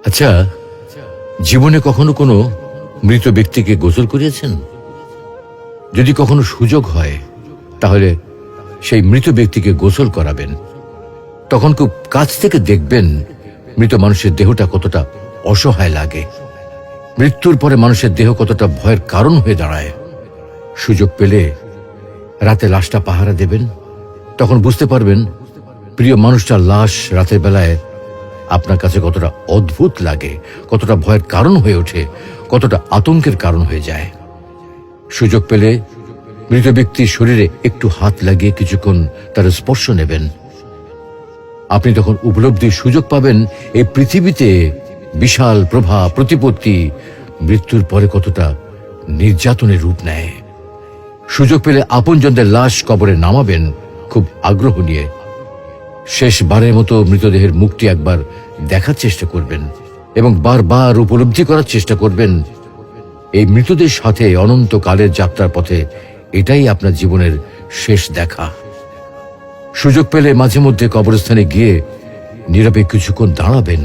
আচ্ছা, জীবনে কখনো কোনো মৃত ব্যক্তিকে গোসল করিয়েছেন? যদি কখনো সুযোগ হয় তাহলে সেই মৃত ব্যক্তিকে গোসল করাবেন। তখন খুব কাছ থেকে দেখবেন মৃত মানুষের দেহটা কতটা অসহায় লাগে, মৃত্যুর পরে মানুষের দেহ কতটা ভয়ের কারণ হয়ে দাঁড়ায়। সুযোগ পেলে রাতে লাশটা পাহারা দেবেন, তখন বুঝতে পারবেন প্রিয় মানুষটার লাশ রাতের বেলায় আপনার কাছে কতটা অদ্ভুত লাগে, কতটা ভয়ের কারণ হয়ে ওঠে, কতটা আতঙ্কের কারণ হয়ে যায়। সুযোগ পেলে মৃত ব্যক্তির শরীরে একটু হাত লাগিয়ে কিছুক্ষণ তার স্পর্শ নেবেন। আপনি তখন উপলব্ধির সুযোগ পাবেন এই পৃথিবীতে বিশাল প্রভা প্রতিপত্তি মৃত্যুর পরে কতটা নির্যাতনের রূপ নেয়। সুযোগ পেলে আপনজনদের লাশ কবরে নামাবেন খুব আগ্রহ নিয়ে। শেষবারের মতো মৃতদেহের মুখটি একবার দেখার চেষ্টা করবেন এবং বারবার উপলব্ধি করার চেষ্টা করবেন এই মৃতদের সাথে অনন্তকালের যাত্রার পথে এটাই আপনার জীবনের শেষ দেখা। সুযোগ পেলে মাঝে মধ্যে কবরস্থানে গিয়ে নীরবে কিছুক্ষণ দাঁড়াবেন।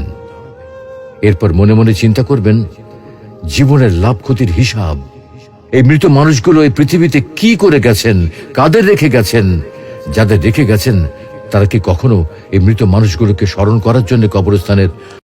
এরপর মনে মনে চিন্তা করবেন জীবনের লাভ ক্ষতির হিসাব। এই মৃত মানুষগুলো এই পৃথিবীতে কি করে গেছেন, কাদের রেখে গেছেন। যাদের রেখে গেছেন তারা কি কখনো এই মৃত মানুষগুলোকে স্মরণ করার জন্য কবরস্থানের